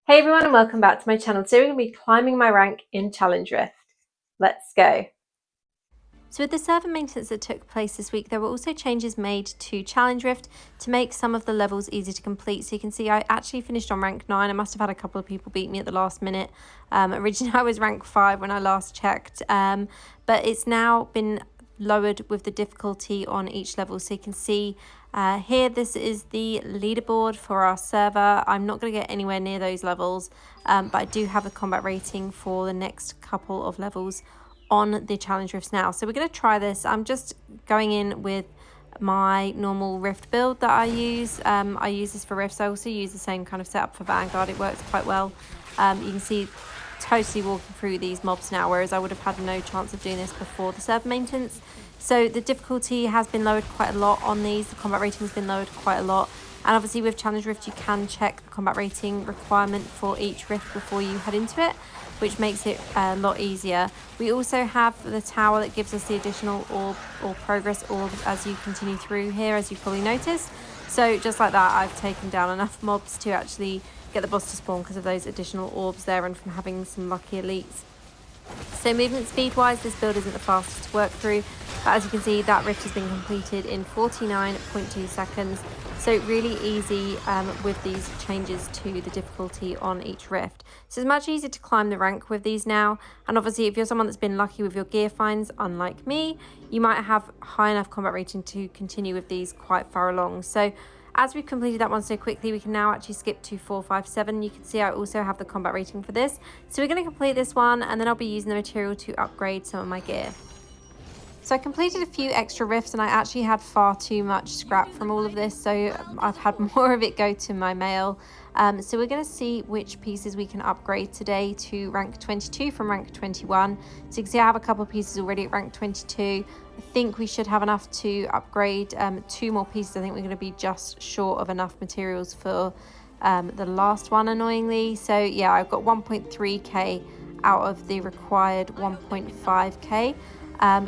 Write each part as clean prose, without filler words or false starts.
Hey everyone and welcome back to my channel. Today we're going to be climbing my rank in Challenge Rift. Let's go. So with the server maintenance that took place this week, there were also changes made to Challenge Rift to make some of the levels easy to complete. So you can see I actually finished on rank 9. I must have had a couple of people beat me at the last minute. Originally I was rank 5 when I last checked, but it's now been lowered with the difficulty on each level. So you can see here, this is the leaderboard for our server. I'm not going to get anywhere near those levels, but I do have a combat rating for the next couple of levels on the challenge rifts now. So we're going to try this. I'm just going in with my normal rift build that I use. I use this for rifts. I also use the same kind of setup for Vanguard. It works quite well. You can see totally walking through these mobs now, whereas I would have had no chance of doing this before the server maintenance. So the difficulty has been lowered quite a lot on these. The combat rating has been lowered quite a lot. And obviously with Challenge Rift, you can check the combat rating requirement for each rift before you head into it, which makes it a lot easier. We also have the tower that gives us the additional orb or progress orb as you continue through here, as you probably noticed. So just like that, I've taken down enough mobs to actually get the boss to spawn because of those additional orbs there and from having some lucky elites. So movement speed wise, this build isn't the fastest to work through, but as you can see, that rift has been completed in 49.2 seconds. So really easy with these changes to the difficulty on each rift. So it's much easier to climb the rank with these now. And obviously if you're someone that's been lucky with your gear finds, unlike me, you might have high enough combat rating to continue with these quite far along. So as we've completed that one so quickly, we can now actually skip to 457. You can see I also have the combat rating for this. So we're going to complete this one, and then I'll be using the material to upgrade some of my gear. So I completed a few extra rifts, and I actually had far too much scrap from all of this, so I've had more of it go to my mail. So we're going to see which pieces we can upgrade today to rank 22 from rank 21. So you can see I have a couple of pieces already at rank 22. I think we should have enough to upgrade 2 more pieces. I think we're going to be just short of enough materials for the last one, annoyingly. So yeah, I've got 1.3k out of the required 1.5k.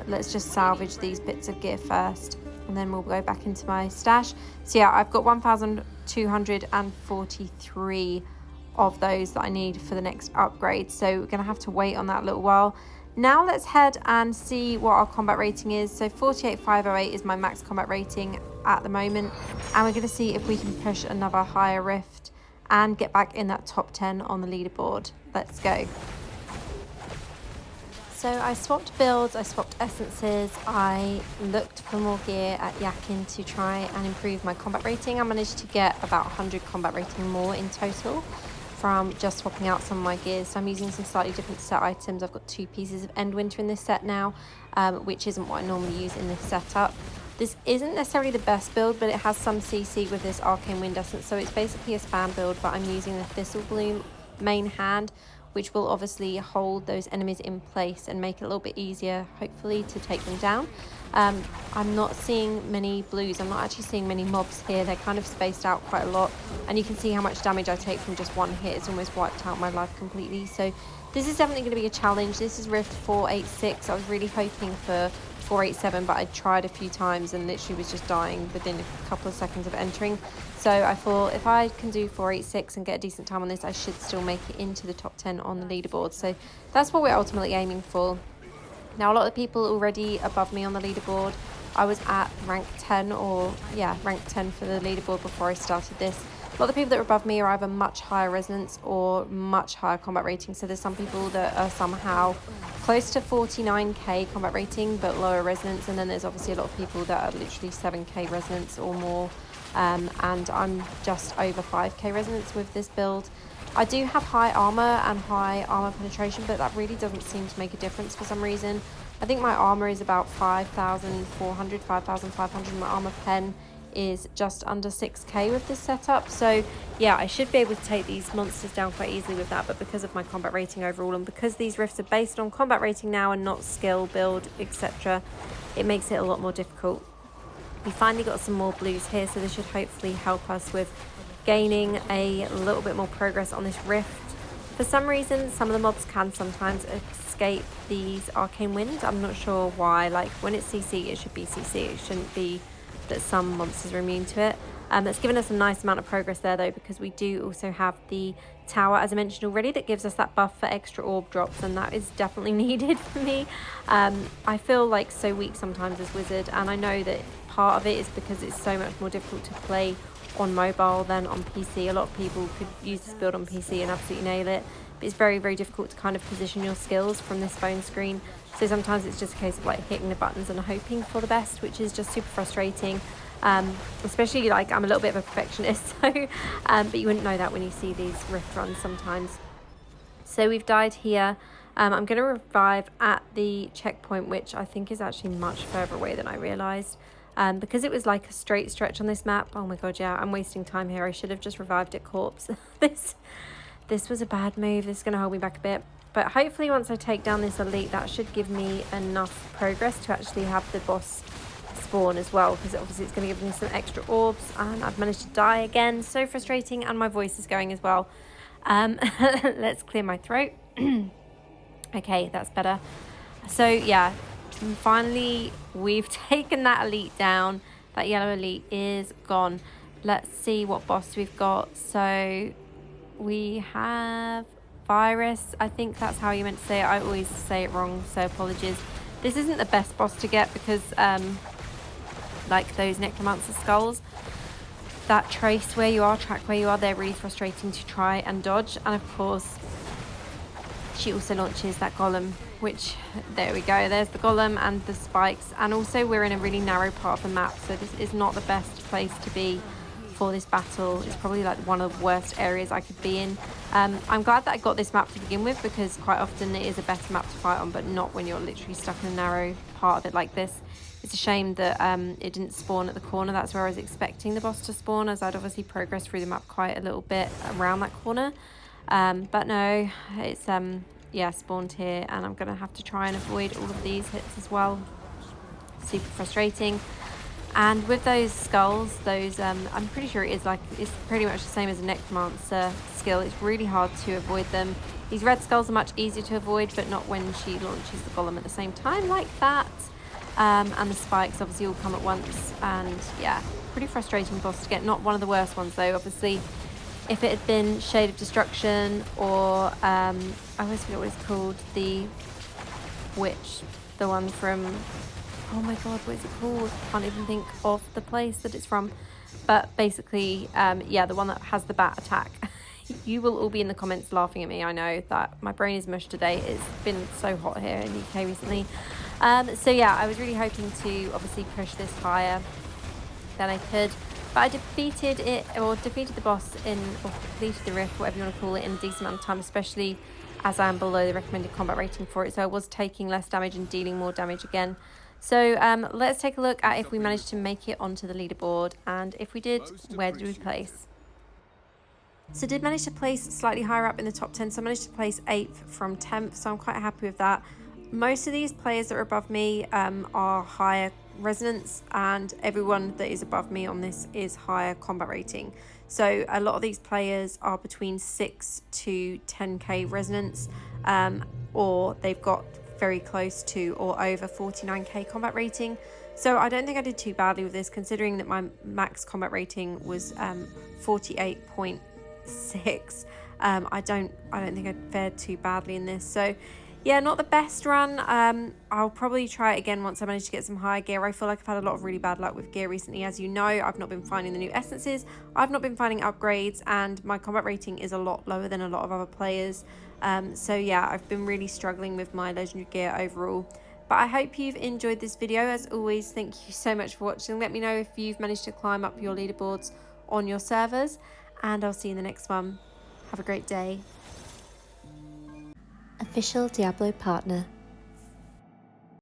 Let's just salvage these bits of gear first, and then we'll go back into my stash. So yeah, I've got 1,243 of those that I need for the next upgrade, so we're going to have to wait on that a little while. Now let's head and see what our combat rating is. So 48,508 is my max combat rating at the moment, and we're going to see if we can push another higher rift and get back in that top 10 on the leaderboard. Let's go. So I swapped builds, I swapped essences, I looked for more gear at Yakin to try and improve my combat rating. I managed to get about 100 combat rating more in total from just swapping out some of my gears. So I'm using some slightly different set items. I've got 2 pieces of Endwinter in this set now, which isn't what I normally use in this setup. This isn't necessarily the best build, but it has some CC with this Arcane Wind Essence, so it's basically a spam build, but I'm using the Thistle Bloom main hand, which will obviously hold those enemies in place and make it a little bit easier, hopefully, to take them down. I'm not seeing many blues. I'm not actually seeing many mobs here. They're kind of spaced out quite a lot, and you can see how much damage I take from just one hit. It's almost wiped out my life completely. So this is definitely going to be a challenge. This is Rift 486. I was really hoping for 487, but I tried a few times and literally was just dying within a couple of seconds of entering. So I thought if I can do 486 and get a decent time on this, I should still make it into the top 10 on the leaderboard. So that's what we're ultimately aiming for. Now, a lot of people already above me on the leaderboard. I was at rank 10, or yeah, rank 10 for the leaderboard before I started this. A lot of the people that are above me are either much higher resonance or much higher combat rating. So there's some people that are somehow close to 49k combat rating but lower resonance, and then there's obviously a lot of people that are literally 7k resonance or more, and I'm just over 5k resonance with this build. I do have high armor and high armor penetration, but that really doesn't seem to make a difference for some reason. I think my armor is about 5,400, 5,500. My armor pen is just under 6k with this setup. So yeah, I should be able to take these monsters down quite easily with that, but because of my combat rating overall, and because these rifts are based on combat rating now and not skill, build, etc., it makes it a lot more difficult. We finally got some more blues here, so this should hopefully help us with gaining a little bit more progress on this rift. For some reason, some of the mobs can sometimes escape these arcane winds. I'm not sure why. Like when it's CC, it should be CC. It shouldn't be that some monsters are immune to it. That's given us a nice amount of progress there though, because we do also have the tower, as I mentioned already, that gives us that buff for extra orb drops, and that is definitely needed for me. I feel like so weak sometimes as wizard, and I know that part of it is because it's so much more difficult to play on mobile than on PC. A lot of people could use this build on PC and absolutely nail it, but it's very, very difficult to kind of position your skills from this phone screen. So sometimes it's just a case of like hitting the buttons and hoping for the best, which is just super frustrating. Especially like I'm a little bit of a perfectionist, so but you wouldn't know that when you see these rift runs sometimes. So we've died here. I'm going to revive at the checkpoint, which I think is actually much further away than I realised. Because it was like a straight stretch on this map. Oh my god, yeah, I'm wasting time here. I should have just revived at corpse. This was a bad move. This is going to hold me back a bit. But hopefully once I take down this elite, that should give me enough progress to actually have the boss spawn as well, because obviously it's going to give me some extra orbs, and I've managed to die again. So frustrating, and my voice is going as well. Let's clear my throat. Okay, that's better. So yeah, finally we've taken that elite down. That yellow elite is gone. Let's see what boss we've got. So we have Virus. I think that's how you meant to say it. I always say it wrong, so apologies. This isn't the best boss to get because like those necromancer skulls that trace where you are, track where you are, they're really frustrating to try and dodge. And of course she also launches that golem, which, there we go, there's the golem and the spikes. And also we're in a really narrow part of the map, so this is not the best place to be for this battle. It's probably like one of the worst areas I could be in. I'm glad that I got this map to begin with, because quite often it is a better map to fight on, but not when you're literally stuck in a narrow part of it like this. It's a shame that it didn't spawn at the corner. That's where I was expecting the boss to spawn, as I'd obviously progressed through the map quite a little bit around that corner. But no, it's yeah, spawned here, and I'm gonna have to try and avoid all of these hits as well. Super frustrating. And with those skulls, those I'm pretty sure it's pretty much the same as a necromancer skill. It's really hard to avoid them. These red skulls are much easier to avoid, but not when she launches the golem at the same time like that. And the spikes obviously all come at once, and yeah, pretty frustrating boss to get. Not one of the worst ones though. Obviously, if it had been Shade of Destruction, or I always forget what it's called, the witch, the one from, oh my god, what is it called? I can't even think of the place that it's from. But basically, yeah, the one that has the bat attack. You will all be in the comments laughing at me. I know that my brain is mush today. It's been so hot here in the UK recently. So yeah, I was really hoping to obviously push this higher than I could. But I defeated it, or defeated the boss or completed the rift, whatever you want to call it, in a decent amount of time, especially as I am below the recommended combat rating for it. So I was taking less damage and dealing more damage again. So let's take a look at if we managed to make it onto the leaderboard, and if we did, where did we place? So I did manage to place slightly higher up in the top 10, so I managed to place 8th from 10th, so I'm quite happy with that. Most of these players that are above me are higher resonance, and everyone that is above me on this is higher combat rating. So a lot of these players are between 6 to 10k resonance, or they've got very close to or over 49k combat rating. So I don't think I did too badly with this, considering that my max combat rating was 48.6. I don't think I fared too badly in this. So yeah, not the best run. I'll probably try it again once I manage to get some higher gear. I feel like I've had a lot of really bad luck with gear recently. As you know, I've not been finding the new essences, I've not been finding upgrades, and my combat rating is a lot lower than a lot of other players. So yeah, I've been really struggling with my legendary gear overall. But I hope you've enjoyed this video. As always, thank you so much for watching. Let me know if you've managed to climb up your leaderboards on your servers, and I'll see you in the next one. Have a great day. Official Diablo Partner.